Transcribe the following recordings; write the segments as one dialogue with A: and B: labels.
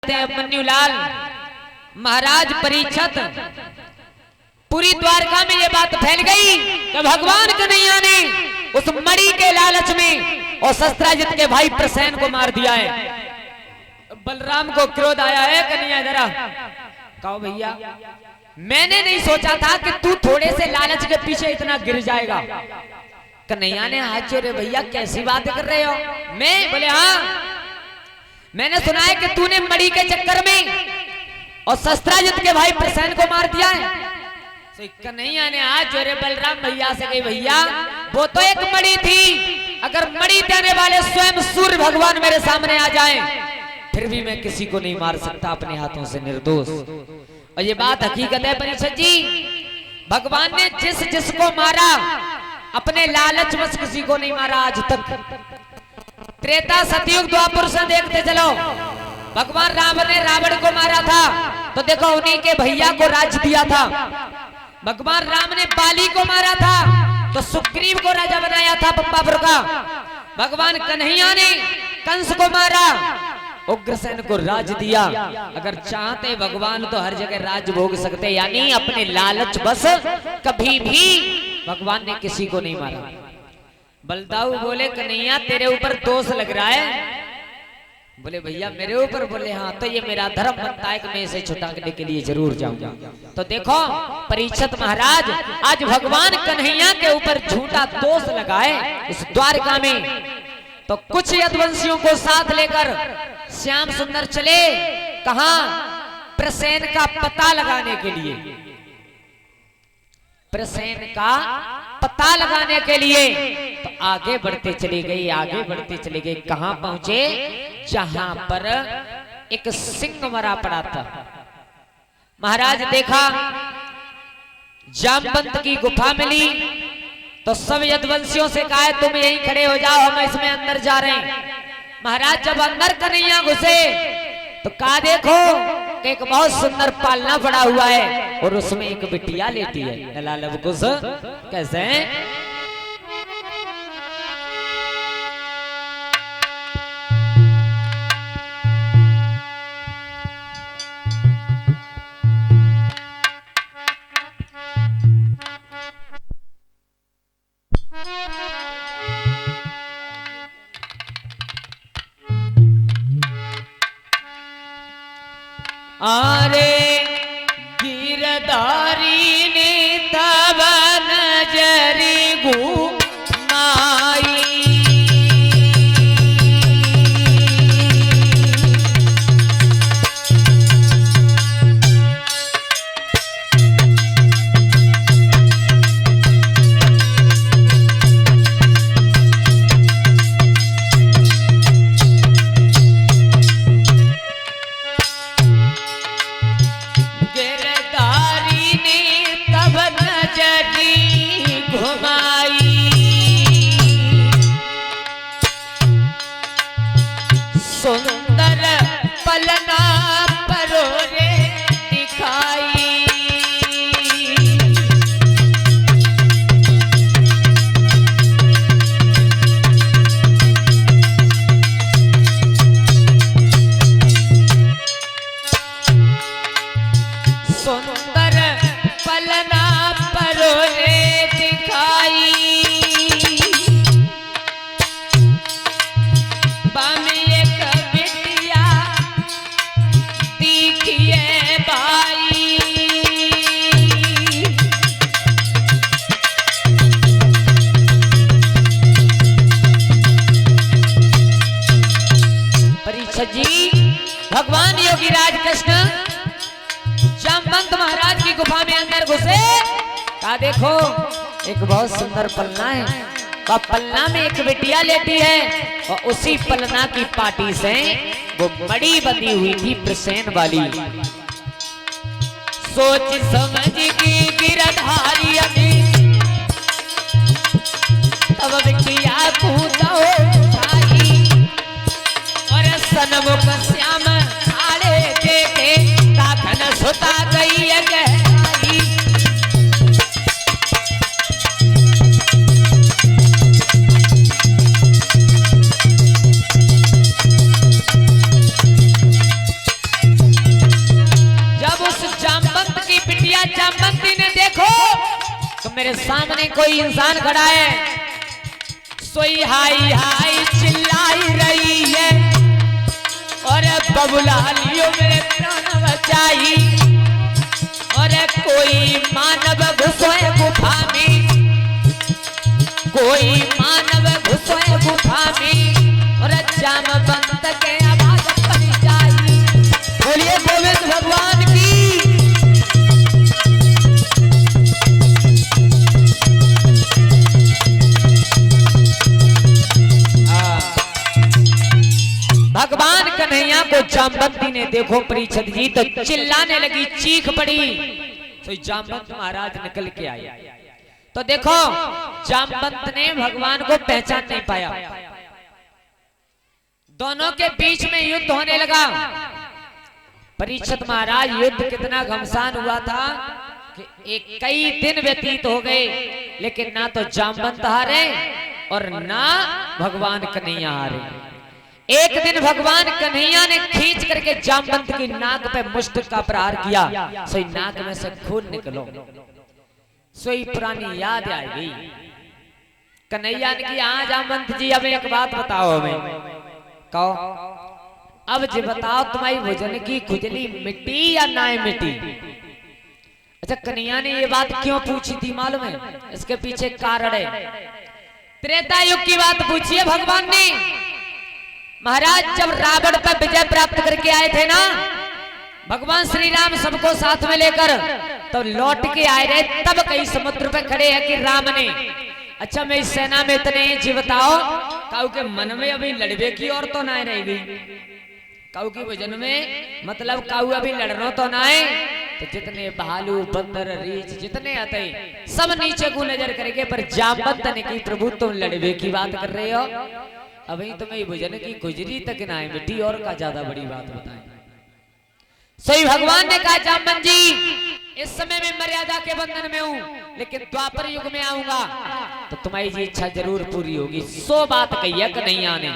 A: जाते हैं मन्यूलाल महाराज परीक्षित। पूरी द्वारका में ये बात फैल गई कि भगवान कन्हैया ने उस मणि के लालच में और शस्त्राजित के भाई प्रसेन को मार दिया है। बलराम को क्रोध आया है, कन्हैया जरा कहो भैया, मैंने नहीं सोचा था कि तू थोड़े से लालच के पीछे इतना गिर जाएगा। कन्हैया ने हाथ जोड़े, भैया कैसी बातें कर रहे हो? मैं बोले हाँ, मैंने सुना है कि तूने मणि के चक्कर में और शस्त्राजित के भाई प्रसेन को मार दिया है। कन्हैया ने हाथ जोड़े बलराम भैया से कही, भैया वो तो एक मणि थी, अगर मणि देने वाले स्वयं सूर्य भगवान मेरे सामने आ जाएं, फिर भी मैं किसी को नहीं मार सकता अपने हाथों से निर्दोष। और ये बात हकीकत है परीक्षित जी, भगवान ने जिस जिसको मारा अपने लालच बस किसी को नहीं मारा आज तक। त्रेता सतयुग द्वापर से देखते चलो, भगवान राम ने रावण को मारा था तो देखो उन्हीं के भैया को राज्य दिया था। भगवान राम ने बाली को मारा था तो सुग्रीव को राजा बनाया था पप्पापुर का। भगवान कन्हैया ने कंस को मारा, उग्रसेन को राज दिया। अगर चाहते भगवान तो हर जगह राज भोग सकते, यानी अपने लालच बस कभी भी भगवान ने किसी को नहीं मारा। बलदाऊ बोले कन्हैया तेरे ऊपर दोष लग रहा है। बोले भैया मेरे ऊपर? बोले हाँ, तो ये मेरा धर्म बनता है कि मैं इसे छुटाने के लिए जरूर जाऊंगा। तो देखो परीक्षित महाराज, आज भगवान कन्हैया के ऊपर झूठा दोष लगा है इस द्वारका में। तो कुछ यदुवंशियों को साथ लेकर श्याम सुंदर चले कहां? प्रसेन का पता लगाने के लिए। प्रसेन का पता लगाने के लिए तो आगे बढ़ते चले गए, आगे बढ़ते चले गए। कहां पहुंचे? जहां पर एक सिंह मरा पड़ा था। महाराज देखा जामवंत की गुफा मिली तो सब यदुवंशियों से कहा तुम यहीं खड़े हो जाओ, हम इसमें अंदर जा रहे हैं। महाराज जब अंदर कन्हैया घुसे तो कहा देखो कि एक बहुत सुंदर पालना पड़ा हुआ है और उसमें एक बिटिया लेटी है। लाल कुछ कैसे आरे गिरधारी ने तब नजरी घुमाई, सुंदर पलना परोरे दिखाई। सुंदर पलना परोरे दिखाई। जी भगवान योगीराज कृष्ण जामवंत महाराज की गुफा में अंदर घुसे, कहा देखो एक बहुत सुंदर पलना है, और पलना में एक बिटिया लेटी है और उसी पलना की पाटी से वो मणि बंधी हुई थी प्रसेन वाली। सोच समझ की गिरधारी अभी तब बिटिया कूदा सनमुख श्याम आड़े देखे ताखन सुता गई गहराई। मेरे सामने कोई इंसान खड़ा है, सोई हाई हाई चिल्लाई रही है और बबुला लियो मेरे प्राण बचाई। और कोई मानव घुसोए गुफा में, कोई मानव घुसोए गुफा में और जामवंत के आवाज पड़ी जाई। बोलिए गोविंद भगवान की। भगवान कन्हैया को जामवंती ने देखो परीक्षित जी तो चिल्लाने लगी, चीख पड़ी। तो जामवंत महाराज निकल के आए तो देखो जामवंत ने भगवान को पहचान नहीं पाया। दोनों के बीच में युद्ध होने लगा। परीक्षित महाराज युद्ध कितना घमसान हुआ था कि कई दिन व्यतीत हो गए, लेकिन ना तो जामवंत हारे और ना भगवान कन्हैया हारे। एक दिन भगवान कन्हैया ने खींच करके जामवंत की नाक पे मुष्ट का प्रहार किया, सोई नाक में से खून निकलो। सोई पुरानी याद आ गई। कन्हैया ने की, हाँ जामवंत जी अब एक बात बताओ हमें। कहो अब जी बताओ तुम्हारी भोजन की खुजली मिट्टी या नाय मिट्टी। अच्छा कन्हैया ने ये बात क्यों पूछी थी मालूम है? इसके पीछे कारण है। त्रेता युग की बात पूछी है भगवान ने। महाराज जब रावण पर विजय प्राप्त करके आए थे ना, भगवान श्री राम सबको साथ में लेकर तो लौट के आए रहे, तब कई समुद्र पे खड़े हैं कि राम ने, अच्छा मैं इस सेना में इतने जी बताओ, काऊ के मन में अभी लड़वे की और तो ना रह गई। काऊ की वजन में मतलब काऊ अभी लड़नो तो ना है। तो जितने भालू बंदर रीछ जितने आते सब नीचे को नजर करेंगे, पर जामवंत ने की प्रभु तुम लड़वे की बात कर रहे हो, अभी तुम्हें भोजन की गुजरी तक ना है बेटी, और का ज्यादा बड़ी बात बताएं। सही भगवान ने कहा जामवंत जी इस समय मैं मर्यादा के बंधन में हूँ, लेकिन द्वापर युग में आऊंगा तो तुम्हारी जी इच्छा जरूर पूरी होगी। 100 बात कही है कन्हैया ने।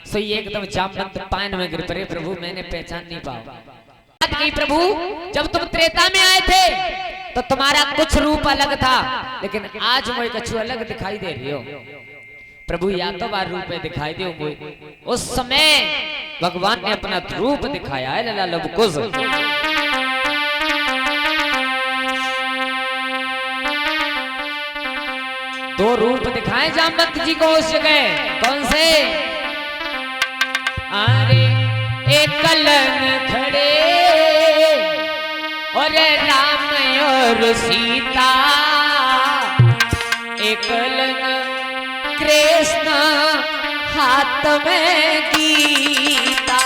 A: सही एकदम जामवंत पान में गिर पड़े, प्रभु मैंने पहचान नहीं पाया। बात कही प्रभु जब तुम त्रेता में आए थे तो तुम्हारा कुछ रूप अलग था, लेकिन आज मुझे कुछ अलग दिखाई दे रही हो। प्रभु या तो बार रूप में दिखाई दे मुझे। उस समय भगवान ने अपना रूप दिखाया है लला लबकुश। दो रूप दिखाए जामवंत जी को उस जगह। कौन से? अरे एक कलन खड़े और राम और सीता, एक कलन कृष्ण हाथ में गीता।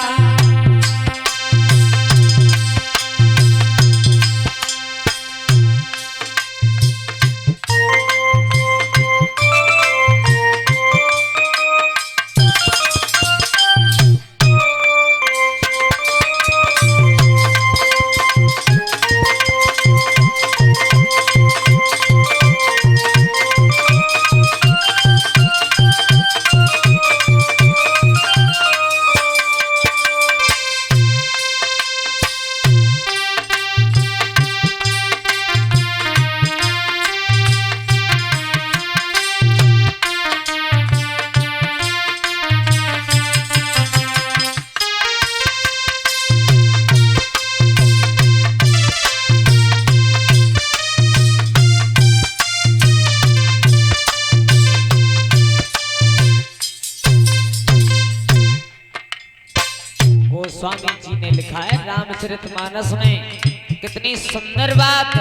A: गोस्वामी जी ने लिखा है रामचरितमानस में, कितनी सुंदर बात।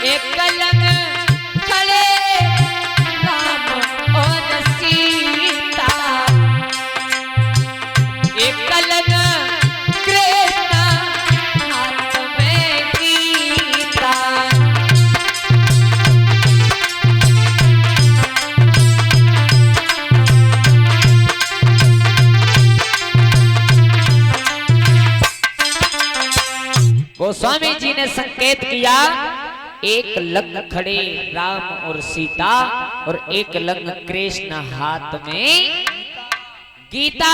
A: एक कलन खड़े राम और सीता, एक कलन कृष्ण हाथ में गीता। गोस्वामी जी ने संकेत किया, एक लंग खड़े राम और सीता और एक लंग कृष्ण हाथ में गीता।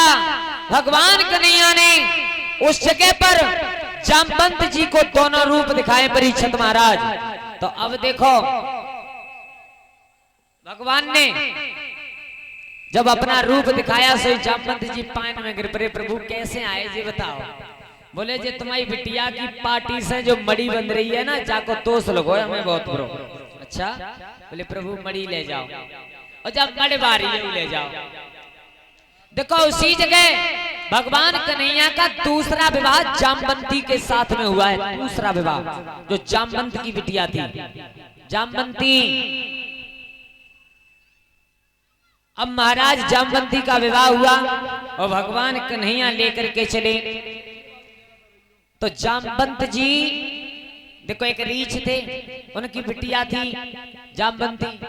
A: भगवान कन्हैया ने उस जगह पर जामवंत जी को दोनों रूप दिखाए परीक्षित महाराज। तो अब देखो भगवान ने जब अपना रूप दिखाया सो जामवंत जी पानी में गिर पड़े। प्रभु कैसे आए जी बताओ। बोले जी तुम्हारी बिटिया की पार्टी से जो मड़ी बन रही है ना जाको तोस लगो हमें बहुत बुरो। अच्छा बोले प्रभु मड़ी ले जाओ और जब मड़ी बारी है ले जाओ। देखो उसी जगह भगवान कन्हैया का दूसरा विवाह जामवंती के साथ में हुआ है। दूसरा विवाह जो जामवंत की बिटिया थी जामवंती। अब महाराज जामवंती का विवाह हुआ और भगवान कन्हैया लेकर के चले। तो जामवंत जी देखो एक रीछ थे उनकी बिटिया थी जामवंती।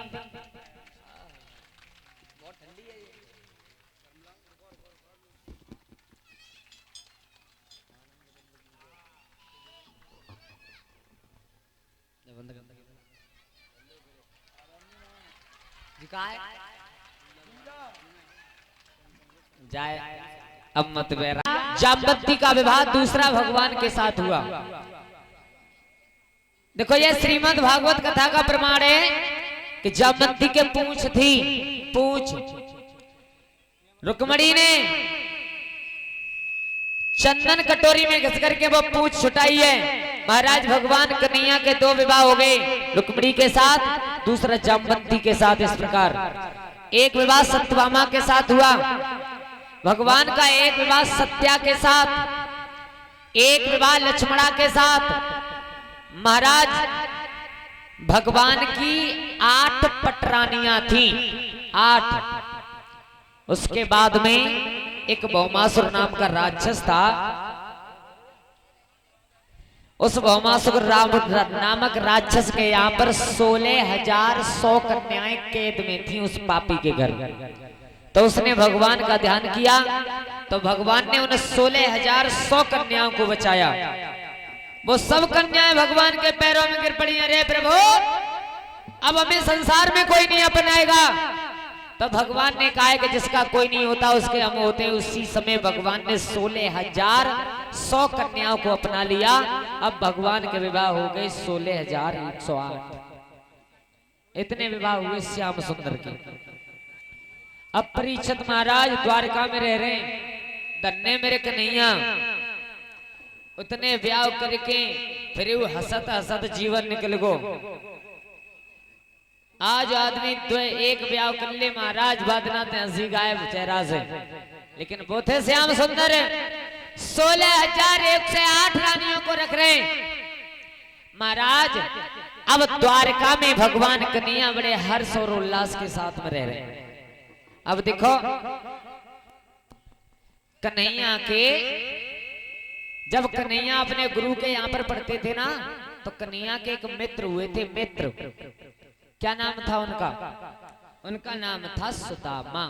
A: जाए अब मत बेरा। जामवंती का विवाह दूसरा भगवान के साथ हुआ। देखो ये श्रीमद् भागवत कथा का प्रमाण है कि जामवंती के पूंछ थी। पूंछ रुक्मणी ने चंदन कटोरी में घस करके वो पूंछ छुटाई है। महाराज भगवान कन्हैया के दो विवाह हो गए रुक्मणी के साथ दूसरा जामवंती के साथ। इस प्रकार एक विवाह सत्यभामा के साथ हुआ भगवान का, एक विवाह सत्या के साथ, एक विवाह लक्ष्मणा के साथ। महाराज भगवान की 8 पटरानियां थी 8। उसके बाद में एक भौमासुर नाम का राक्षस था। उस भौमासुर नामक राक्षस के यहाँ पर 16,100 कन्याएं कैद में थी उस पापी के घर। तो उसने भगवान का ध्यान किया तो भगवान ने उन 16,100 कन्याओं को बचाया। वो सब कन्याएं भगवान के पैरों में गिर पड़ी। अरे प्रभु अब हमें संसार में कोई नहीं अपनाएगा। तो भगवान ने कहा कि जिसका कोई नहीं होता उसके हम होते हैं। उसी समय भगवान ने 16,100 कन्याओं को अपना लिया। अब भगवान के विवाह हो गए 16,108। इतने विवाह हुए श्याम सुंदर के। अब परीक्षित महाराज द्वारका में रह रहे। धन्य मेरे कन्हैया उतने ब्याह करके फिर वो हसत हसत जीवन निकल गो। आज आदमी तो एक ब्याह कर ले महाराज बादनाथ हंसी गायब चेहरा से। लेकिन वो थे श्याम सुंदर 16,108 रानियों को रख रहे महाराज। अब द्वारका में भगवान कन्हैया बड़े हर्ष और उल्लास के साथ में रह रहे हैं। अब देखो कन्हैया के जब कन्हैया अपने गुरु के यहाँ पर पढ़ते थे ना तो कन्हैया के एक मित्र हुए थे। मित्र क्या नाम था उनका? उनका नाम था सुदामा।